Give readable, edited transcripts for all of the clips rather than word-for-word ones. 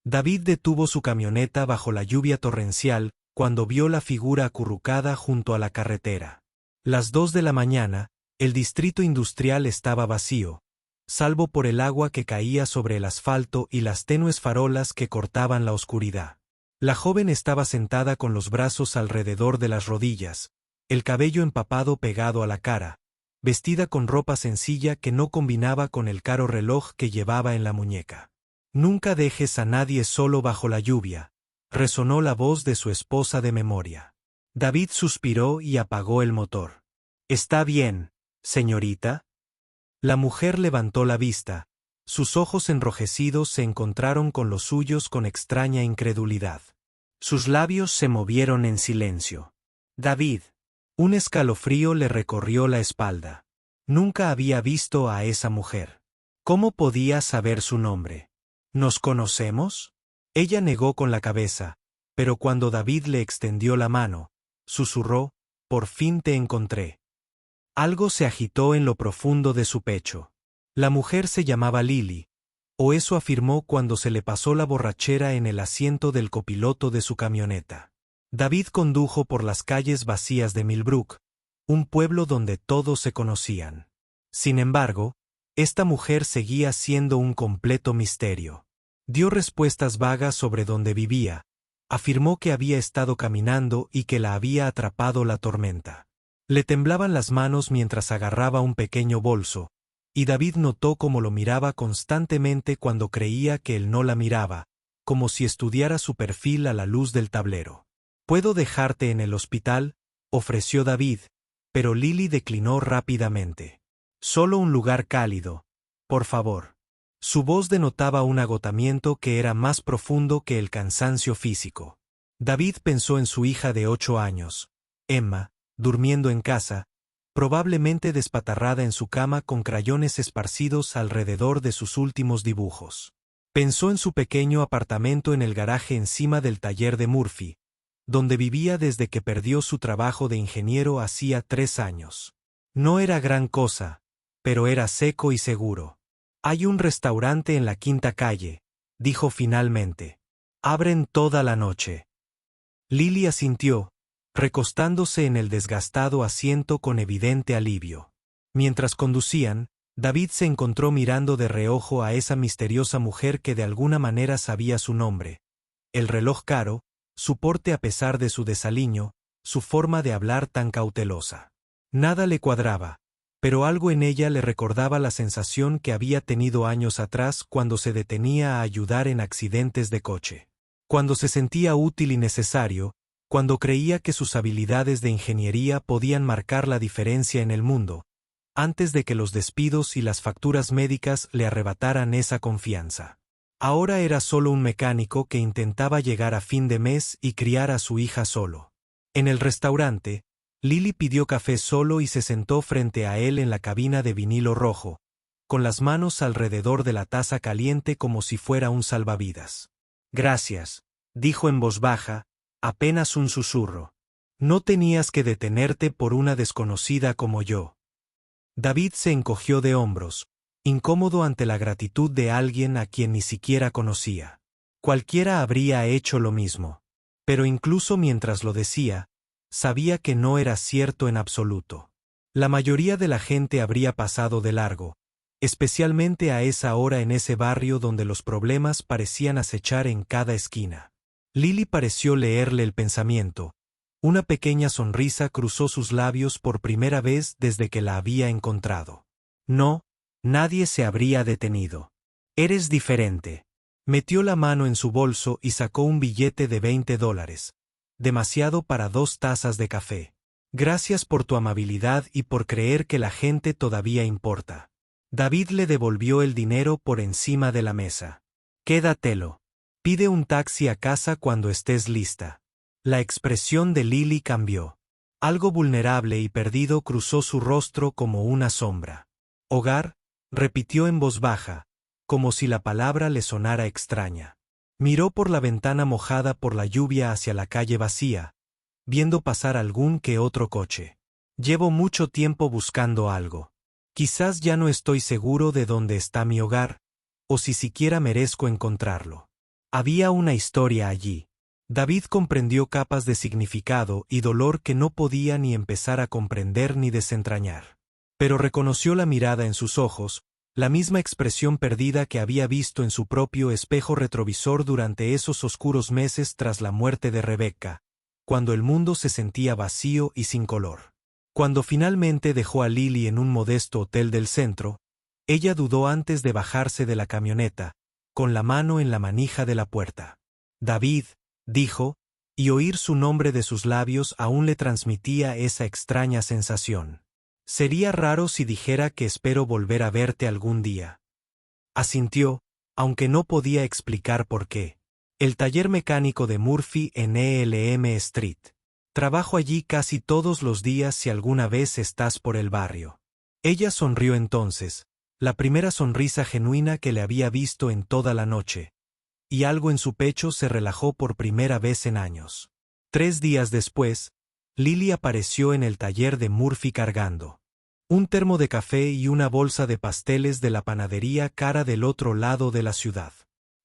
David detuvo su camioneta bajo la lluvia torrencial cuando vio la figura acurrucada junto a la carretera. Las 2 de la mañana, el distrito industrial estaba vacío, salvo por el agua que caía sobre el asfalto y las tenues farolas que cortaban la oscuridad. La joven estaba sentada con los brazos alrededor de las rodillas, el cabello empapado pegado a la cara, vestida con ropa sencilla que no combinaba con el caro reloj que llevaba en la muñeca. «Nunca dejes a nadie solo bajo la lluvia», resonó la voz de su esposa de memoria. David suspiró y apagó el motor. «¿Está bien, señorita?» La mujer levantó la vista. Sus ojos enrojecidos se encontraron con los suyos con extraña incredulidad. Sus labios se movieron en silencio. «David». Un escalofrío le recorrió la espalda. Nunca había visto a esa mujer. ¿Cómo podía saber su nombre? ¿Nos conocemos? Ella negó con la cabeza, pero cuando David le extendió la mano, susurró, «Por fin te encontré». Algo se agitó en lo profundo de su pecho. La mujer se llamaba Lily, o eso afirmó cuando se le pasó la borrachera en el asiento del copiloto de su camioneta. David condujo por las calles vacías de Millbrook, un pueblo donde todos se conocían. Sin embargo, esta mujer seguía siendo un completo misterio. Dio respuestas vagas sobre dónde vivía, afirmó que había estado caminando y que la había atrapado la tormenta. Le temblaban las manos mientras agarraba un pequeño bolso, y David notó cómo lo miraba constantemente cuando creía que él no la miraba, como si estudiara su perfil a la luz del tablero. «¿Puedo dejarte en el hospital?», ofreció David, pero Lily declinó rápidamente. «Solo un lugar cálido, por favor». Su voz denotaba un agotamiento que era más profundo que el cansancio físico. David pensó en su hija de 8 años, Emma, durmiendo en casa, probablemente despatarrada en su cama con crayones esparcidos alrededor de sus últimos dibujos. Pensó en su pequeño apartamento en el garaje encima del taller de Murphy, donde vivía desde que perdió su trabajo de ingeniero hacía 3 años. No era gran cosa, pero era seco y seguro. «Hay un restaurante en la quinta calle», dijo finalmente. «Abren toda la noche». Lily asintió, recostándose en el desgastado asiento con evidente alivio. Mientras conducían, David se encontró mirando de reojo a esa misteriosa mujer que de alguna manera sabía su nombre, el reloj caro, su porte a pesar de su desaliño, su forma de hablar tan cautelosa. Nada le cuadraba, pero algo en ella le recordaba la sensación que había tenido años atrás cuando se detenía a ayudar en accidentes de coche. Cuando se sentía útil y necesario, cuando creía que sus habilidades de ingeniería podían marcar la diferencia en el mundo, antes de que los despidos y las facturas médicas le arrebataran esa confianza. Ahora era solo un mecánico que intentaba llegar a fin de mes y criar a su hija solo. En el restaurante, Lily pidió café solo y se sentó frente a él en la cabina de vinilo rojo, con las manos alrededor de la taza caliente como si fuera un salvavidas. «Gracias», dijo en voz baja, apenas un susurro. «No tenías que detenerte por una desconocida como yo». David se encogió de hombros, incómodo ante la gratitud de alguien a quien ni siquiera conocía. Cualquiera habría hecho lo mismo. Pero incluso mientras lo decía, sabía que no era cierto en absoluto. La mayoría de la gente habría pasado de largo, especialmente a esa hora en ese barrio donde los problemas parecían acechar en cada esquina. Lily pareció leerle el pensamiento. Una pequeña sonrisa cruzó sus labios por primera vez desde que la había encontrado. «No, nadie se habría detenido. Eres diferente». Metió la mano en su bolso y sacó un billete de $20. Demasiado para 2 tazas de café. «Gracias por tu amabilidad y por creer que la gente todavía importa». David le devolvió el dinero por encima de la mesa. «Quédatelo. Pide un taxi a casa cuando estés lista». La expresión de Lily cambió. Algo vulnerable y perdido cruzó su rostro como una sombra. «Hogar», repitió en voz baja, como si la palabra le sonara extraña. Miró por la ventana mojada por la lluvia hacia la calle vacía, viendo pasar algún que otro coche. «Llevo mucho tiempo buscando algo. Quizás ya no estoy seguro de dónde está mi hogar, o si siquiera merezco encontrarlo. Había una historia allí. David comprendió capas de significado y dolor que no podía ni empezar a comprender ni desentrañar. Pero reconoció la mirada en sus ojos, la misma expresión perdida que había visto en su propio espejo retrovisor durante esos oscuros meses tras la muerte de Rebeca, cuando el mundo se sentía vacío y sin color. Cuando finalmente dejó a Lily en un modesto hotel del centro, ella dudó antes de bajarse de la camioneta, con la mano en la manija de la puerta. David, dijo, y oír su nombre de sus labios aún le transmitía esa extraña sensación. Sería raro si dijera que espero volver a verte algún día. Asintió, aunque no podía explicar por qué. El taller mecánico de Murphy en Elm Street. Trabajo allí casi todos los días si alguna vez estás por el barrio. Ella sonrió entonces, la primera sonrisa genuina que le había visto en toda la noche, y algo en su pecho se relajó por primera vez en años. 3 días después, Lily apareció en el taller de Murphy cargando un termo de café y una bolsa de pasteles de la panadería cara del otro lado de la ciudad.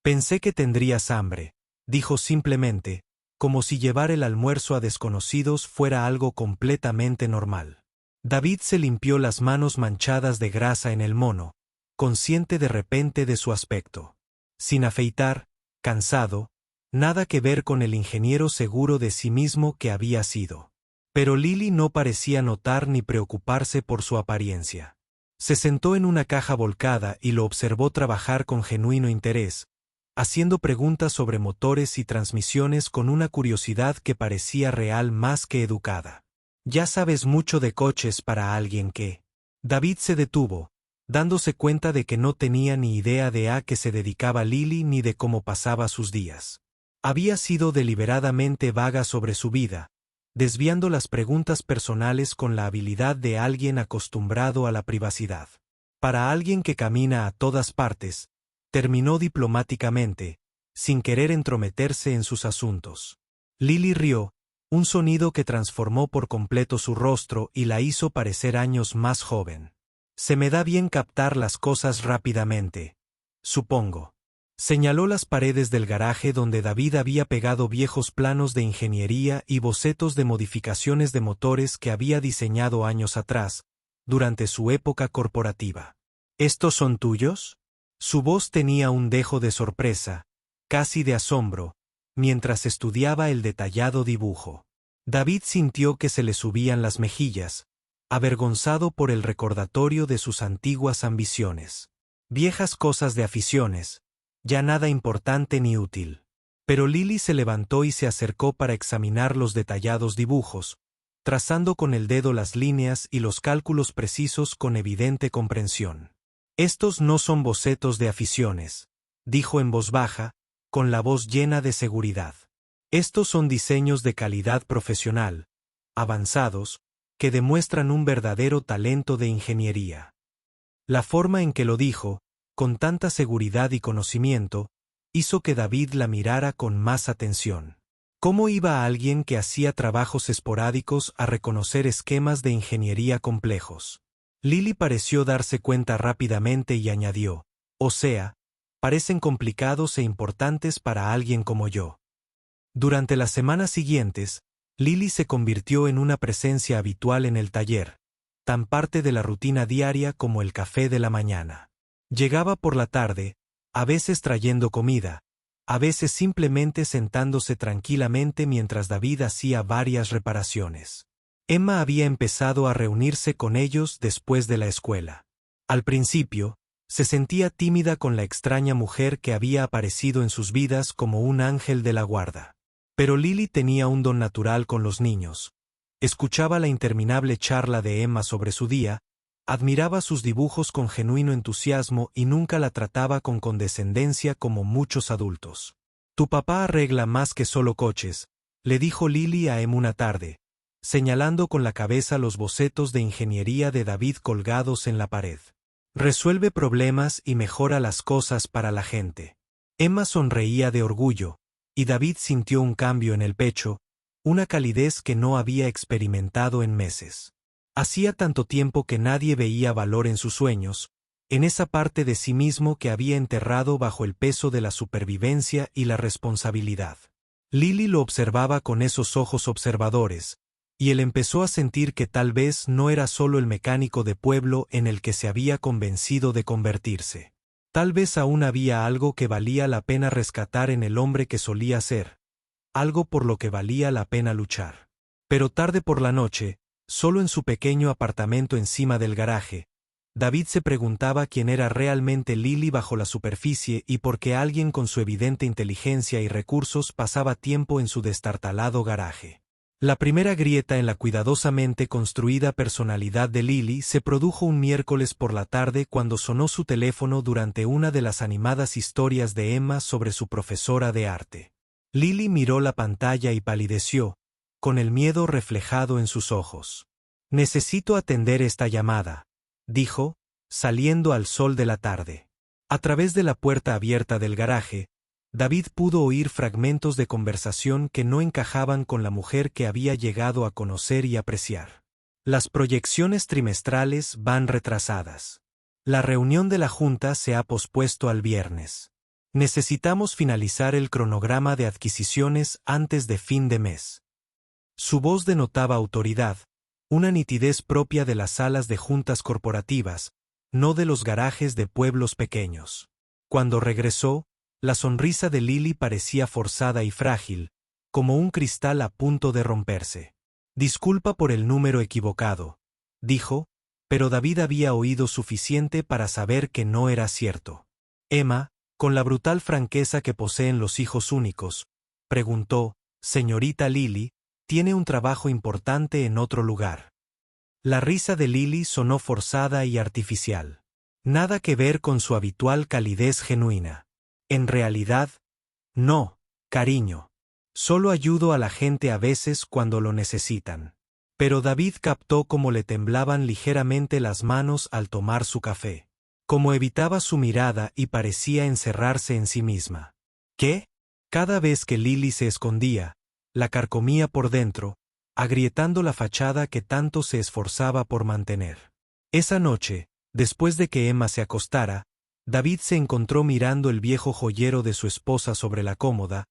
Pensé que tendrías hambre, dijo simplemente, como si llevar el almuerzo a desconocidos fuera algo completamente normal. David se limpió las manos manchadas de grasa en el mono, consciente de repente de su aspecto. Sin afeitar, cansado, nada que ver con el ingeniero seguro de sí mismo que había sido. Pero Lily no parecía notar ni preocuparse por su apariencia. Se sentó en una caja volcada y lo observó trabajar con genuino interés, haciendo preguntas sobre motores y transmisiones con una curiosidad que parecía real más que educada. Ya sabes mucho de coches para alguien que... David se detuvo, dándose cuenta de que no tenía ni idea de a qué se dedicaba Lily ni de cómo pasaba sus días. Había sido deliberadamente vaga sobre su vida, desviando las preguntas personales con la habilidad de alguien acostumbrado a la privacidad. Para alguien que camina a todas partes, terminó diplomáticamente, sin querer entrometerse en sus asuntos. Lily rió, un sonido que transformó por completo su rostro y la hizo parecer años más joven. Se me da bien captar las cosas rápidamente, supongo. Señaló las paredes del garaje donde David había pegado viejos planos de ingeniería y bocetos de modificaciones de motores que había diseñado años atrás, durante su época corporativa. ¿Estos son tuyos? Su voz tenía un dejo de sorpresa, casi de asombro, mientras estudiaba el detallado dibujo. David sintió que se le subían las mejillas, avergonzado por el recordatorio de sus antiguas ambiciones. Viejas cosas de aficiones, ya nada importante ni útil. Pero Lily se levantó y se acercó para examinar los detallados dibujos, trazando con el dedo las líneas y los cálculos precisos con evidente comprensión. Estos no son bocetos de aficiones, dijo en voz baja, con la voz llena de seguridad. Estos son diseños de calidad profesional, avanzados, que demuestran un verdadero talento de ingeniería. La forma en que lo dijo, con tanta seguridad y conocimiento, hizo que David la mirara con más atención. ¿Cómo iba alguien que hacía trabajos esporádicos a reconocer esquemas de ingeniería complejos? Lily pareció darse cuenta rápidamente y añadió, o sea, parecen complicados e importantes para alguien como yo. Durante las semanas siguientes, Lily se convirtió en una presencia habitual en el taller, tan parte de la rutina diaria como el café de la mañana. Llegaba por la tarde, a veces trayendo comida, a veces simplemente sentándose tranquilamente mientras David hacía varias reparaciones. Emma había empezado a reunirse con ellos después de la escuela. Al principio, se sentía tímida con la extraña mujer que había aparecido en sus vidas como un ángel de la guarda. Pero Lily tenía un don natural con los niños. Escuchaba la interminable charla de Emma sobre su día, admiraba sus dibujos con genuino entusiasmo y nunca la trataba con condescendencia como muchos adultos. Tu papá arregla más que solo coches, le dijo Lily a Emma una tarde, señalando con la cabeza los bocetos de ingeniería de David colgados en la pared. Resuelve problemas y mejora las cosas para la gente. Emma sonreía de orgullo, y David sintió un cambio en el pecho, una calidez que no había experimentado en meses. Hacía tanto tiempo que nadie veía valor en sus sueños, en esa parte de sí mismo que había enterrado bajo el peso de la supervivencia y la responsabilidad. Lily lo observaba con esos ojos observadores, y él empezó a sentir que tal vez no era solo el mecánico de pueblo en el que se había convencido de convertirse. Tal vez aún había algo que valía la pena rescatar en el hombre que solía ser, algo por lo que valía la pena luchar. Pero tarde por la noche, solo en su pequeño apartamento encima del garaje, David se preguntaba quién era realmente Lily bajo la superficie y por qué alguien con su evidente inteligencia y recursos pasaba tiempo en su destartalado garaje. La primera grieta en la cuidadosamente construida personalidad de Lily se produjo un miércoles por la tarde cuando sonó su teléfono durante una de las animadas historias de Emma sobre su profesora de arte. Lily miró la pantalla y palideció, con el miedo reflejado en sus ojos. «Necesito atender esta llamada», dijo, saliendo al sol de la tarde. A través de la puerta abierta del garaje, David pudo oír fragmentos de conversación que no encajaban con la mujer que había llegado a conocer y apreciar. Las proyecciones trimestrales van retrasadas. La reunión de la Junta se ha pospuesto al viernes. Necesitamos finalizar el cronograma de adquisiciones antes de fin de mes. Su voz denotaba autoridad, una nitidez propia de las salas de juntas corporativas, no de los garajes de pueblos pequeños. Cuando regresó, la sonrisa de Lily parecía forzada y frágil, como un cristal a punto de romperse. «Disculpa por el número equivocado», dijo, pero David había oído suficiente para saber que no era cierto. Emma, con la brutal franqueza que poseen los hijos únicos, preguntó, «Señorita Lily, tiene un trabajo importante en otro lugar». La risa de Lily sonó forzada y artificial. Nada que ver con su habitual calidez genuina. «En realidad, no, cariño. Solo ayudo a la gente a veces cuando lo necesitan». Pero David captó cómo le temblaban ligeramente las manos al tomar su café. Cómo evitaba su mirada y parecía encerrarse en sí misma. ¿Qué? Cada vez que Lily se escondía, la carcomía por dentro, agrietando la fachada que tanto se esforzaba por mantener. Esa noche, después de que Emma se acostara, David se encontró mirando el viejo joyero de su esposa sobre la cómoda,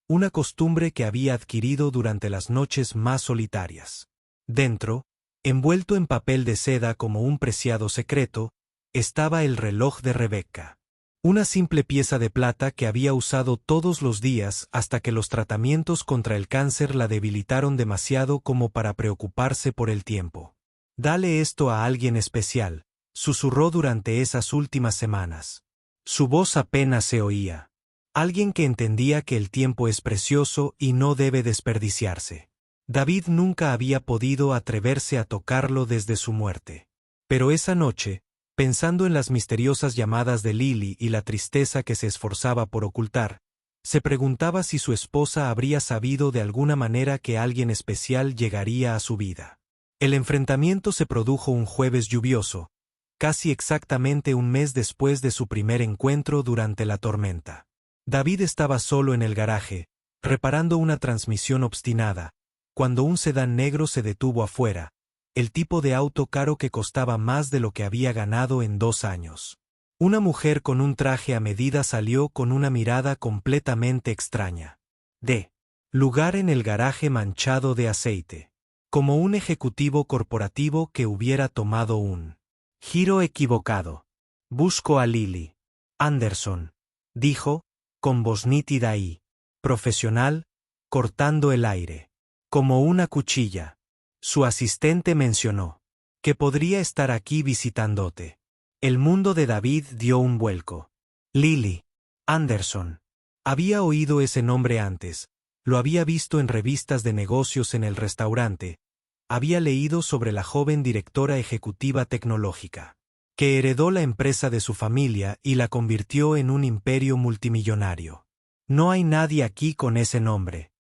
una costumbre que había adquirido durante las noches más solitarias. Dentro, envuelto en papel de seda como un preciado secreto, estaba el reloj de Rebecca. Una simple pieza de plata que había usado todos los días hasta que los tratamientos contra el cáncer la debilitaron demasiado como para preocuparse por el tiempo. «Dale esto a alguien especial», susurró durante esas últimas semanas. Su voz apenas se oía. Alguien que entendía que el tiempo es precioso y no debe desperdiciarse. David nunca había podido atreverse a tocarlo desde su muerte. Pero esa noche, pensando en las misteriosas llamadas de Lily y la tristeza que se esforzaba por ocultar, se preguntaba si su esposa habría sabido de alguna manera que alguien especial llegaría a su vida. El enfrentamiento se produjo un jueves lluvioso, casi exactamente un mes después de su primer encuentro durante la tormenta. David estaba solo en el garaje, reparando una transmisión obstinada, cuando un sedán negro se detuvo afuera, el tipo de auto caro que costaba más de lo que había ganado en 2 años. Una mujer con un traje a medida salió con una mirada completamente extraña. De lugar en el garaje manchado de aceite. Como un ejecutivo corporativo que hubiera tomado un giro equivocado. «Busco a Lily Anderson», dijo, con voz nítida y profesional, cortando el aire. Como una cuchilla. Su asistente mencionó que podría estar aquí visitándote. El mundo de David dio un vuelco. Lily Anderson. Había oído ese nombre antes, lo había visto en revistas de negocios en el restaurante, había leído sobre la joven directora ejecutiva tecnológica, que heredó la empresa de su familia y la convirtió en un imperio multimillonario. «No hay nadie aquí con ese nombre»,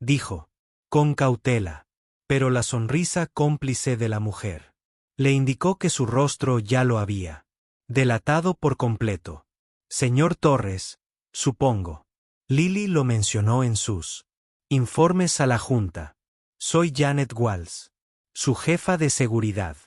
dijo, con cautela, pero la sonrisa cómplice de la mujer le indicó que su rostro ya lo había delatado por completo. «Señor Torres, supongo». Lily lo mencionó en sus informes a la Junta. «Soy Janet Walls, su jefa de seguridad.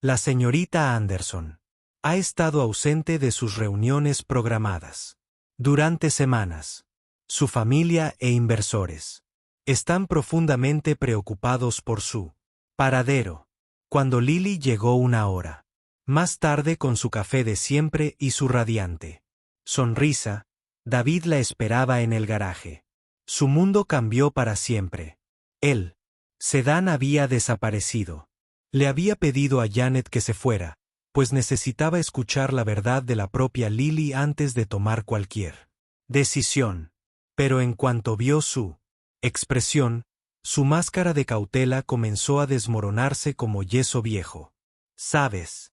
La señorita Anderson». Ha estado ausente de sus reuniones programadas. Durante semanas. Su familia e inversores están profundamente preocupados por su paradero. Cuando Lily llegó una hora más tarde con su café de siempre y su radiante sonrisa, David la esperaba en el garaje. Su mundo cambió para siempre. El sedán había desaparecido. Le había pedido a Janet que se fuera, pues necesitaba escuchar la verdad de la propia Lily antes de tomar cualquier decisión. Pero en cuanto vio su expresión, su máscara de cautela comenzó a desmoronarse como yeso viejo. ¿Sabes?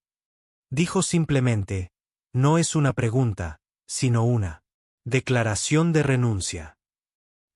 Dijo simplemente, no es una pregunta, sino una declaración de renuncia.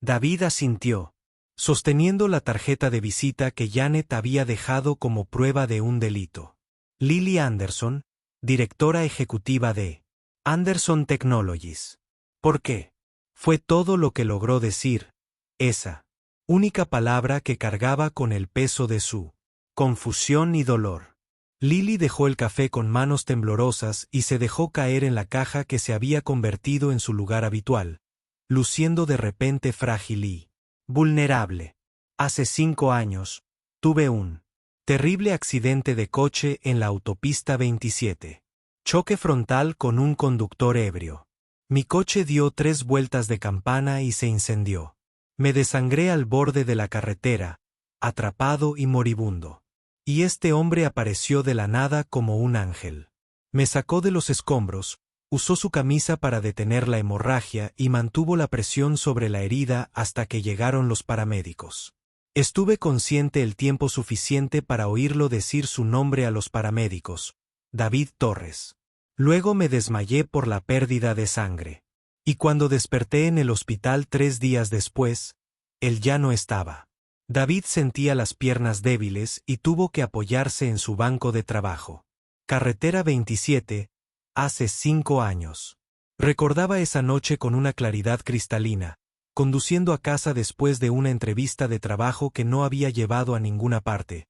David asintió, sosteniendo la tarjeta de visita que Janet había dejado como prueba de un delito. Lily Anderson, directora ejecutiva de Anderson Technologies. ¿Por qué? Fue todo lo que logró decir, esa única palabra que cargaba con el peso de su confusión y dolor. Lily dejó el café con manos temblorosas y se dejó caer en la caja que se había convertido en su lugar habitual, luciendo de repente frágil y vulnerable. Hace 5 años, tuve un terrible accidente de coche en la autopista 27. Choque frontal con un conductor ebrio. Mi coche dio 3 vueltas de campana y se incendió. Me desangré al borde de la carretera, atrapado y moribundo. Y este hombre apareció de la nada como un ángel. Me sacó de los escombros, usó su camisa para detener la hemorragia y mantuvo la presión sobre la herida hasta que llegaron los paramédicos. Estuve consciente el tiempo suficiente para oírlo decir su nombre a los paramédicos, David Torres. Luego me desmayé por la pérdida de sangre. Y cuando desperté en el hospital 3 días después, él ya no estaba. David sentía las piernas débiles y tuvo que apoyarse en su banco de trabajo. Carretera 27, hace 5 años. Recordaba esa noche con una claridad cristalina, conduciendo a casa después de una entrevista de trabajo que no había llevado a ninguna parte,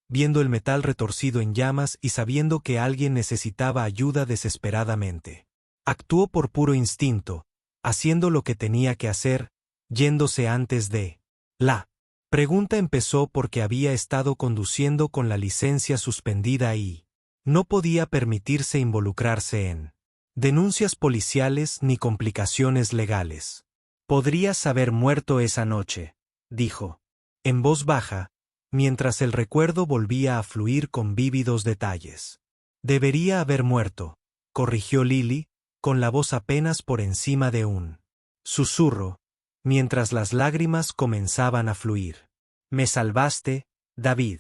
viendo el metal retorcido en llamas y sabiendo que alguien necesitaba ayuda desesperadamente. Actuó por puro instinto, haciendo lo que tenía que hacer, yéndose antes de la pregunta empezó porque había estado conduciendo con la licencia suspendida y no podía permitirse involucrarse en denuncias policiales ni complicaciones legales. Podrías haber muerto esa noche, dijo, en voz baja, mientras el recuerdo volvía a fluir con vívidos detalles. Debería haber muerto, corrigió Lily, con la voz apenas por encima de un susurro, mientras las lágrimas comenzaban a fluir. Me salvaste, David.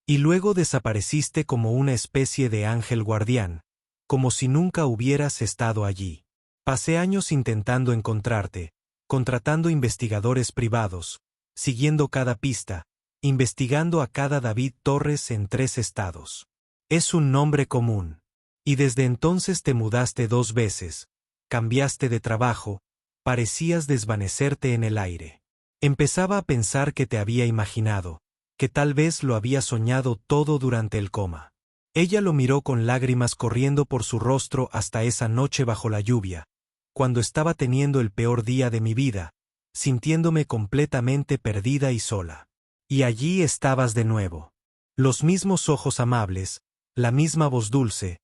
Y luego desapareciste como una especie de ángel guardián, como si nunca hubieras estado allí. Pasé años intentando encontrarte, contratando investigadores privados, siguiendo cada pista, investigando a cada David Torres en 3 estados. Es un nombre común. Y desde entonces te mudaste 2 veces, cambiaste de trabajo, parecías desvanecerte en el aire. Empezaba a pensar que te había imaginado, que tal vez lo había soñado todo durante el coma. Ella lo miró con lágrimas corriendo por su rostro hasta esa noche bajo la lluvia, cuando estaba teniendo el peor día de mi vida, sintiéndome completamente perdida y sola. Y allí estabas de nuevo. Los mismos ojos amables, la misma voz dulce,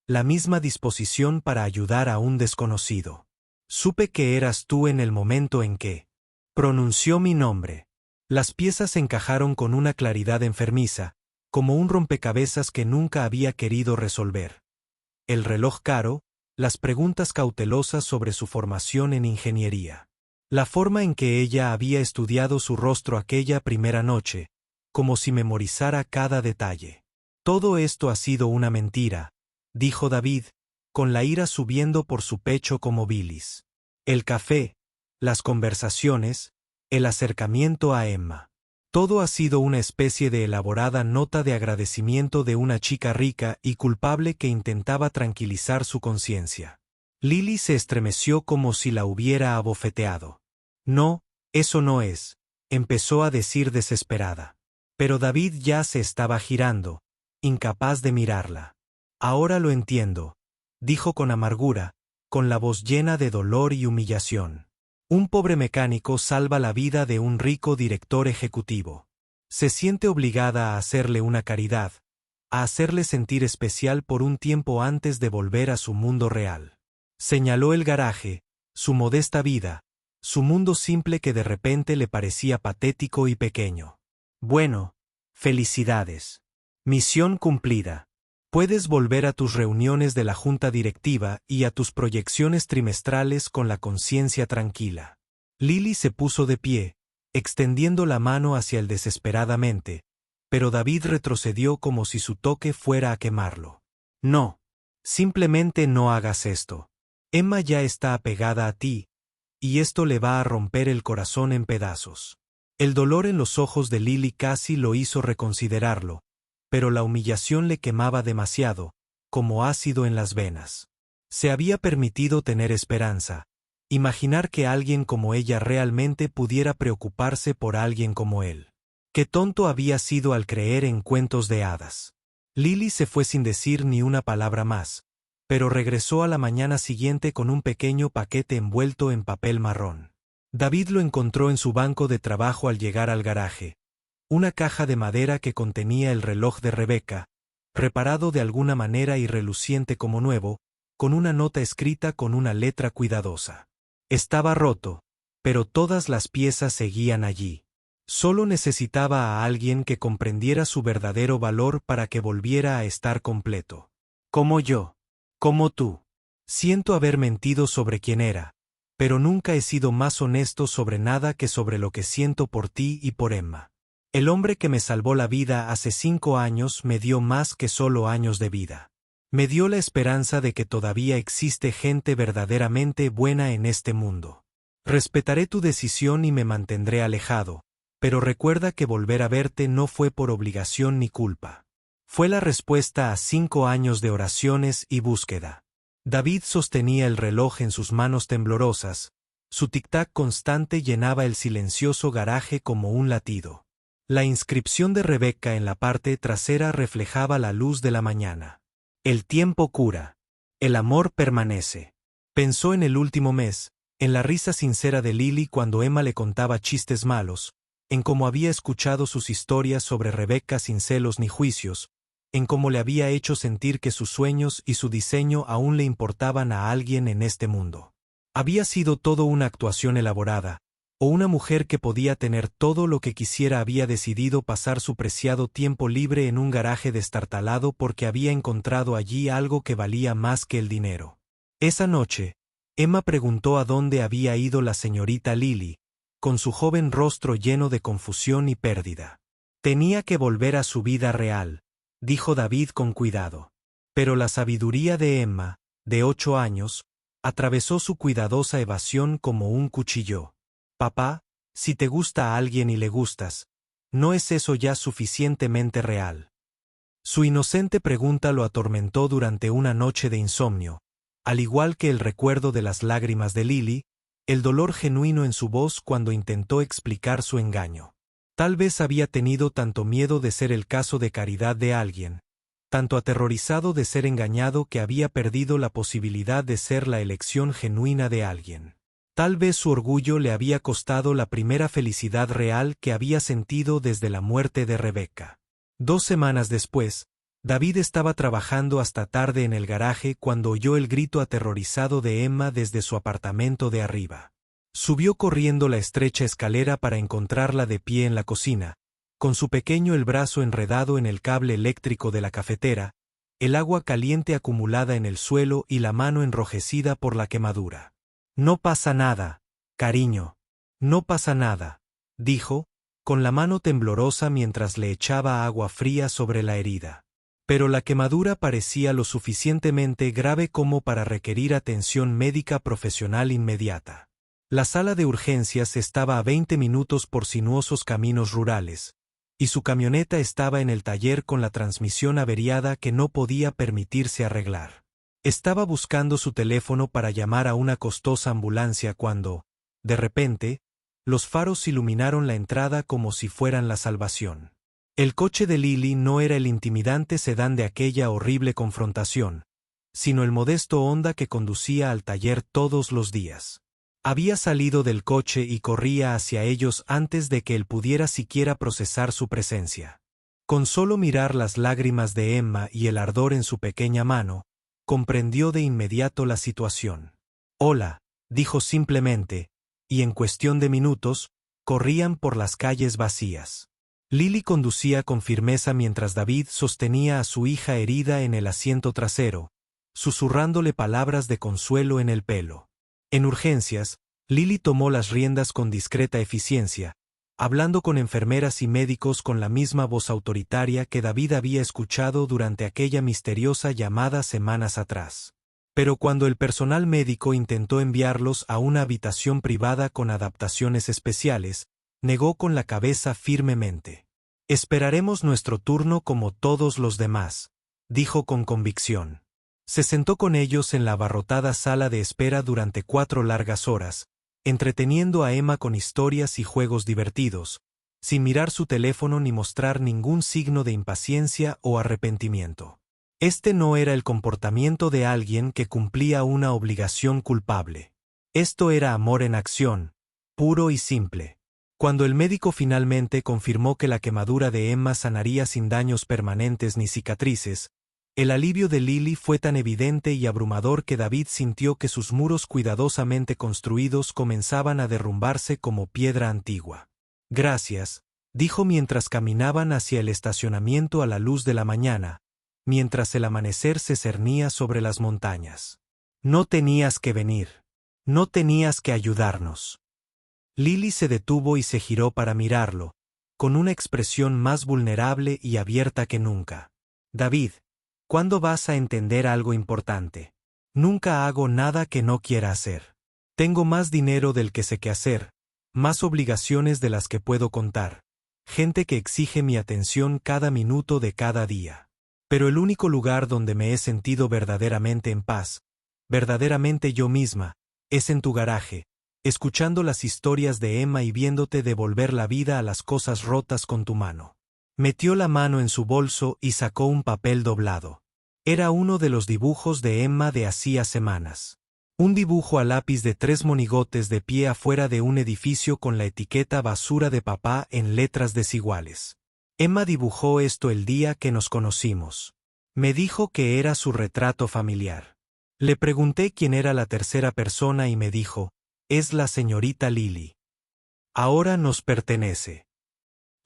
la misma disposición para ayudar a un desconocido. Supe que eras tú en el momento en que pronunció mi nombre. Las piezas encajaron con una claridad enfermiza, como un rompecabezas que nunca había querido resolver. El reloj caro, las preguntas cautelosas sobre su formación en ingeniería. La forma en que ella había estudiado su rostro aquella primera noche, como si memorizara cada detalle. Todo esto ha sido una mentira, dijo David, con la ira subiendo por su pecho como bilis. El café, las conversaciones, el acercamiento a Emma. Todo ha sido una especie de elaborada nota de agradecimiento de una chica rica y culpable que intentaba tranquilizar su conciencia. Lily se estremeció como si la hubiera abofeteado. No, eso no es, empezó a decir desesperada. Pero David ya se estaba girando, incapaz de mirarla. Ahora lo entiendo, dijo con amargura, con la voz llena de dolor y humillación. Un pobre mecánico salva la vida de un rico director ejecutivo. Se siente obligada a hacerle una caridad, a hacerle sentir especial por un tiempo antes de volver a su mundo real. Señaló el garaje, su modesta vida, su mundo simple que de repente le parecía patético y pequeño. Bueno, felicidades. Misión cumplida. Puedes volver a tus reuniones de la junta directiva y a tus proyecciones trimestrales con la conciencia tranquila. Lily se puso de pie, extendiendo la mano hacia él desesperadamente, pero David retrocedió como si su toque fuera a quemarlo. No. Simplemente no hagas esto. Emma ya está apegada a ti, y esto le va a romper el corazón en pedazos. El dolor en los ojos de Lily casi lo hizo reconsiderarlo, pero la humillación le quemaba demasiado, como ácido en las venas. Se había permitido tener esperanza, imaginar que alguien como ella realmente pudiera preocuparse por alguien como él. Qué tonto había sido al creer en cuentos de hadas. Lily se fue sin decir ni una palabra más, pero regresó a la mañana siguiente con un pequeño paquete envuelto en papel marrón. David lo encontró en su banco de trabajo al llegar al garaje. Una caja de madera que contenía el reloj de Rebecca, reparado de alguna manera y reluciente como nuevo, con una nota escrita con una letra cuidadosa. Estaba roto, pero todas las piezas seguían allí. Solo necesitaba a alguien que comprendiera su verdadero valor para que volviera a estar completo. Como yo. Como tú. Siento haber mentido sobre quién era, pero nunca he sido más honesto sobre nada que sobre lo que siento por ti y por Emma. El hombre que me salvó la vida hace 5 años me dio más que solo años de vida. Me dio la esperanza de que todavía existe gente verdaderamente buena en este mundo. Respetaré tu decisión y me mantendré alejado, pero recuerda que volver a verte no fue por obligación ni culpa. Fue la respuesta a 5 años de oraciones y búsqueda. David sostenía el reloj en sus manos temblorosas, su tic-tac constante llenaba el silencioso garaje como un latido. La inscripción de Rebecca en la parte trasera reflejaba la luz de la mañana. El tiempo cura. El amor permanece. Pensó en el último mes, en la risa sincera de Lily cuando Emma le contaba chistes malos, en cómo había escuchado sus historias sobre Rebecca sin celos ni juicios, en cómo le había hecho sentir que sus sueños y su diseño aún le importaban a alguien en este mundo. Había sido todo una actuación elaborada, o una mujer que podía tener todo lo que quisiera había decidido pasar su preciado tiempo libre en un garaje destartalado porque había encontrado allí algo que valía más que el dinero. Esa noche, Emma preguntó a dónde había ido la señorita Lily, con su joven rostro lleno de confusión y pérdida. Tenía que volver a su vida real, dijo David con cuidado. Pero la sabiduría de Emma, de 8 años, atravesó su cuidadosa evasión como un cuchillo. Papá, si te gusta a alguien y le gustas, ¿no es eso ya suficientemente real? Su inocente pregunta lo atormentó durante una noche de insomnio, al igual que el recuerdo de las lágrimas de Lily, el dolor genuino en su voz cuando intentó explicar su engaño. Tal vez había tenido tanto miedo de ser el caso de caridad de alguien, tanto aterrorizado de ser engañado que había perdido la posibilidad de ser la elección genuina de alguien. Tal vez su orgullo le había costado la primera felicidad real que había sentido desde la muerte de Rebecca. 2 semanas después, David estaba trabajando hasta tarde en el garaje cuando oyó el grito aterrorizado de Emma desde su apartamento de arriba. Subió corriendo la estrecha escalera para encontrarla de pie en la cocina, con su pequeño el brazo enredado en el cable eléctrico de la cafetera, el agua caliente acumulada en el suelo y la mano enrojecida por la quemadura. No pasa nada, cariño. No pasa nada, dijo, con la mano temblorosa mientras le echaba agua fría sobre la herida. Pero la quemadura parecía lo suficientemente grave como para requerir atención médica profesional inmediata. La sala de urgencias estaba a 20 minutos por sinuosos caminos rurales, y su camioneta estaba en el taller con la transmisión averiada que no podía permitirse arreglar. Estaba buscando su teléfono para llamar a una costosa ambulancia cuando, de repente, los faros iluminaron la entrada como si fueran la salvación. El coche de Lily no era el intimidante sedán de aquella horrible confrontación, sino el modesto Honda que conducía al taller todos los días. Había salido del coche y corría hacia ellos antes de que él pudiera siquiera procesar su presencia. Con solo mirar las lágrimas de Emma y el ardor en su pequeña mano, comprendió de inmediato la situación. «Hola», dijo simplemente, y en cuestión de minutos, corrían por las calles vacías. Lily conducía con firmeza mientras David sostenía a su hija herida en el asiento trasero, susurrándole palabras de consuelo en el pelo. En urgencias, Lily tomó las riendas con discreta eficiencia, hablando con enfermeras y médicos con la misma voz autoritaria que David había escuchado durante aquella misteriosa llamada semanas atrás. Pero cuando el personal médico intentó enviarlos a una habitación privada con adaptaciones especiales, negó con la cabeza firmemente. «Esperaremos nuestro turno como todos los demás», dijo con convicción. Se sentó con ellos en la abarrotada sala de espera durante 4 largas horas, entreteniendo a Emma con historias y juegos divertidos, sin mirar su teléfono ni mostrar ningún signo de impaciencia o arrepentimiento. Este no era el comportamiento de alguien que cumplía una obligación culpable. Esto era amor en acción, puro y simple. Cuando el médico finalmente confirmó que la quemadura de Emma sanaría sin daños permanentes ni cicatrices, el alivio de Lily fue tan evidente y abrumador que David sintió que sus muros cuidadosamente construidos comenzaban a derrumbarse como piedra antigua. «Gracias», dijo mientras caminaban hacia el estacionamiento a la luz de la mañana, mientras el amanecer se cernía sobre las montañas. «No tenías que venir. No tenías que ayudarnos». Lily se detuvo y se giró para mirarlo, con una expresión más vulnerable y abierta que nunca. «David, ¿cuándo vas a entender algo importante? Nunca hago nada que no quiera hacer. Tengo más dinero del que sé qué hacer, más obligaciones de las que puedo contar, gente que exige mi atención cada minuto de cada día. Pero el único lugar donde me he sentido verdaderamente en paz, verdaderamente yo misma, es en tu garaje, escuchando las historias de Emma y viéndote devolver la vida a las cosas rotas con tu mano». Metió la mano en su bolso y sacó un papel doblado. Era uno de los dibujos de Emma de hacía semanas. Un dibujo a lápiz de 3 monigotes de pie afuera de un edificio con la etiqueta basura de papá en letras desiguales. Emma dibujó esto el día que nos conocimos. Me dijo que era su retrato familiar. Le pregunté quién era la tercera persona y me dijo, «Es la señorita Lily. Ahora nos pertenece».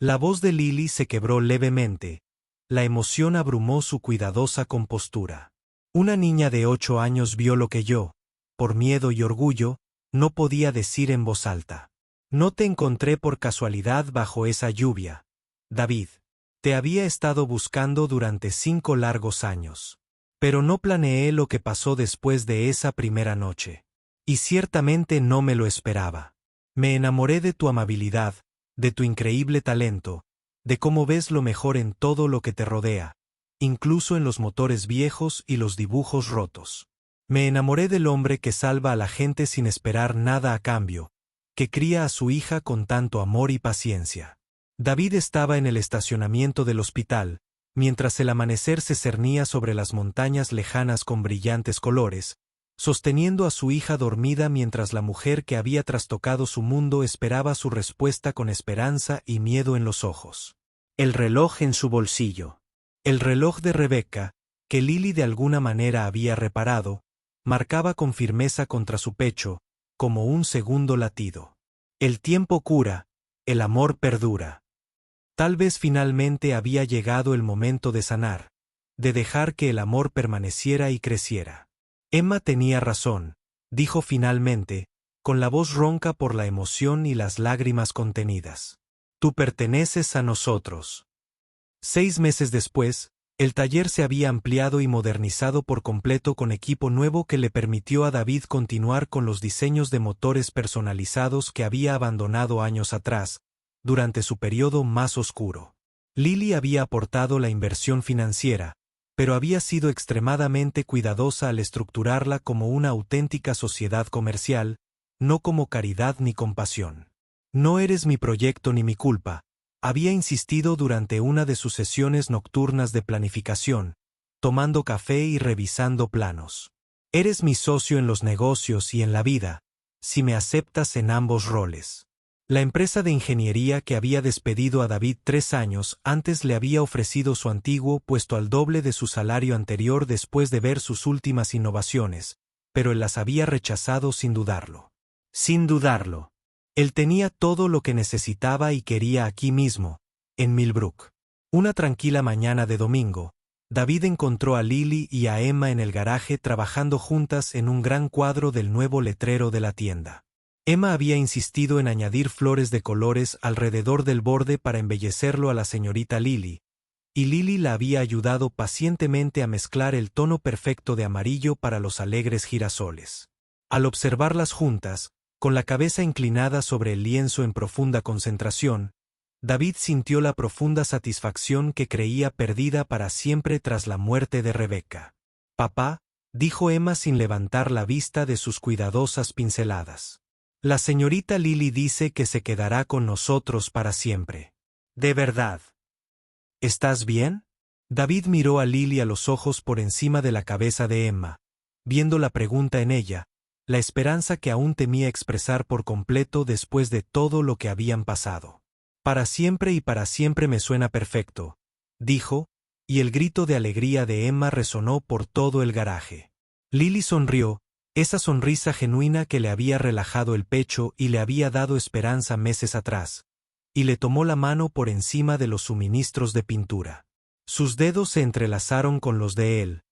La voz de Lily se quebró levemente. La emoción abrumó su cuidadosa compostura. Una niña de 8 años vio lo que yo, por miedo y orgullo, no podía decir en voz alta. «No te encontré por casualidad bajo esa lluvia, David. Te había estado buscando durante 5 largos años. Pero no planeé lo que pasó después de esa primera noche. Y ciertamente no me lo esperaba. Me enamoré de tu amabilidad, de tu increíble talento, de cómo ves lo mejor en todo lo que te rodea, incluso en los motores viejos y los dibujos rotos. Me enamoré del hombre que salva a la gente sin esperar nada a cambio, que cría a su hija con tanto amor y paciencia». David estaba en el estacionamiento del hospital, mientras el amanecer se cernía sobre las montañas lejanas con brillantes colores, sosteniendo a su hija dormida mientras la mujer que había trastocado su mundo esperaba su respuesta con esperanza y miedo en los ojos. El reloj en su bolsillo. El reloj de Rebecca, que Lily de alguna manera había reparado, marcaba con firmeza contra su pecho, como un segundo latido. El tiempo cura, el amor perdura. Tal vez finalmente había llegado el momento de sanar, de dejar que el amor permaneciera y creciera. Emma tenía razón, dijo finalmente, con la voz ronca por la emoción y las lágrimas contenidas. Tú perteneces a nosotros. 6 meses después, el taller se había ampliado y modernizado por completo con equipo nuevo que le permitió a David continuar con los diseños de motores personalizados que había abandonado años atrás, durante su periodo más oscuro. Lily había aportado la inversión financiera, pero había sido extremadamente cuidadosa al estructurarla como una auténtica sociedad comercial, no como caridad ni compasión. «No eres mi proyecto ni mi culpa», había insistido durante una de sus sesiones nocturnas de planificación, tomando café y revisando planos. Eres mi socio en los negocios y en la vida, si me aceptas en ambos roles. La empresa de ingeniería que había despedido a David 3 años antes le había ofrecido su antiguo puesto al doble de su salario anterior después de ver sus últimas innovaciones, pero él las había rechazado sin dudarlo. Sin dudarlo. Él tenía todo lo que necesitaba y quería aquí mismo, en Millbrook. Una tranquila mañana de domingo, David encontró a Lily y a Emma en el garaje trabajando juntas en un gran cuadro del nuevo letrero de la tienda. Emma había insistido en añadir flores de colores alrededor del borde para embellecerlo a la señorita Lily, y Lily la había ayudado pacientemente a mezclar el tono perfecto de amarillo para los alegres girasoles. Al observarlas juntas, con la cabeza inclinada sobre el lienzo en profunda concentración, David sintió la profunda satisfacción que creía perdida para siempre tras la muerte de Rebecca. «Papá», dijo Emma sin levantar la vista de sus cuidadosas pinceladas. «La señorita Lily dice que se quedará con nosotros para siempre». «¿De verdad? ¿Estás bien?» David miró a Lily a los ojos por encima de la cabeza de Emma, viendo la pregunta en ella, la esperanza que aún temía expresar por completo después de todo lo que habían pasado. «Para siempre y para siempre me suena perfecto», dijo, y el grito de alegría de Emma resonó por todo el garaje. Lily sonrió, esa sonrisa genuina que le había relajado el pecho y le había dado esperanza meses atrás, y le tomó la mano por encima de los suministros de pintura. Sus dedos se entrelazaron con los de él,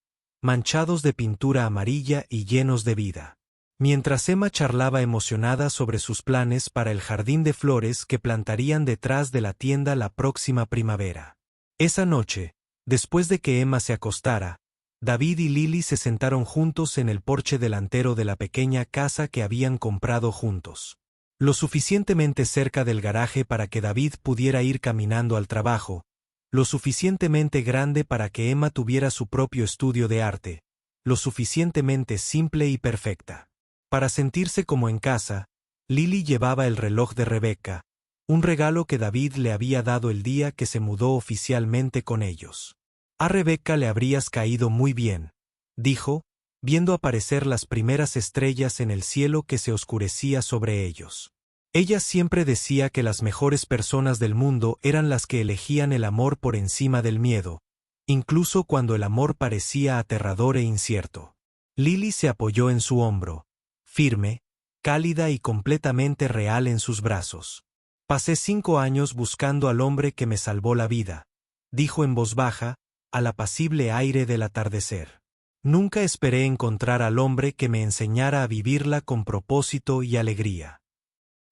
manchados de pintura amarilla y llenos de vida. Mientras Emma charlaba emocionada sobre sus planes para el jardín de flores que plantarían detrás de la tienda la próxima primavera. Esa noche, después de que Emma se acostara, David y Lily se sentaron juntos en el porche delantero de la pequeña casa que habían comprado juntos. Lo suficientemente cerca del garaje para que David pudiera ir caminando al trabajo, lo suficientemente grande para que Emma tuviera su propio estudio de arte, lo suficientemente simple y perfecta. Para sentirse como en casa, Lily llevaba el reloj de Rebecca, un regalo que David le había dado el día que se mudó oficialmente con ellos. «A Rebecca le habrías caído muy bien», dijo, viendo aparecer las primeras estrellas en el cielo que se oscurecía sobre ellos. Ella siempre decía que las mejores personas del mundo eran las que elegían el amor por encima del miedo, incluso cuando el amor parecía aterrador e incierto. Lily se apoyó en su hombro, firme, cálida y completamente real en sus brazos. «Pasé 5 años buscando al hombre que me salvó la vida», dijo en voz baja, al apacible aire del atardecer. «Nunca esperé encontrar al hombre que me enseñara a vivirla con propósito y alegría».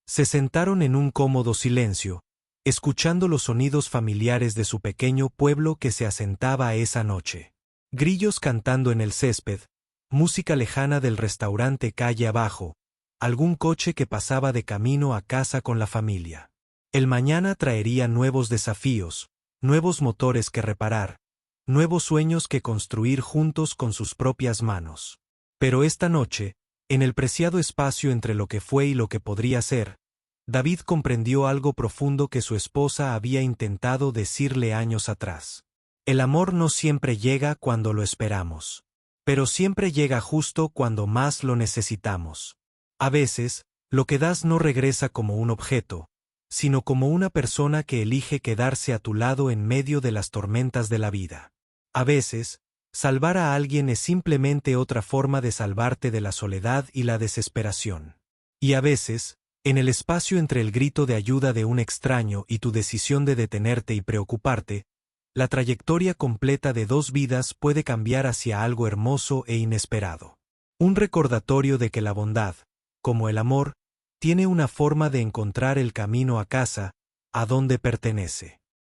Se sentaron en un cómodo silencio, escuchando los sonidos familiares de su pequeño pueblo que se asentaba esa noche. Grillos cantando en el césped, música lejana del restaurante calle abajo, algún coche que pasaba de camino a casa con la familia. El mañana traería nuevos desafíos, nuevos motores que reparar, nuevos sueños que construir juntos con sus propias manos. Pero esta noche, en el preciado espacio entre lo que fue y lo que podría ser, David comprendió algo profundo que su esposa había intentado decirle años atrás. El amor no siempre llega cuando lo esperamos, pero siempre llega justo cuando más lo necesitamos. A veces, lo que das no regresa como un objeto, sino como una persona que elige quedarse a tu lado en medio de las tormentas de la vida. A veces, salvar a alguien es simplemente otra forma de salvarte de la soledad y la desesperación. Y a veces, en el espacio entre el grito de ayuda de un extraño y tu decisión de detenerte y preocuparte, la trayectoria completa de 2 vidas puede cambiar hacia algo hermoso e inesperado. Un recordatorio de que la bondad, como el amor, tiene una forma de encontrar el camino a casa, a donde pertenece.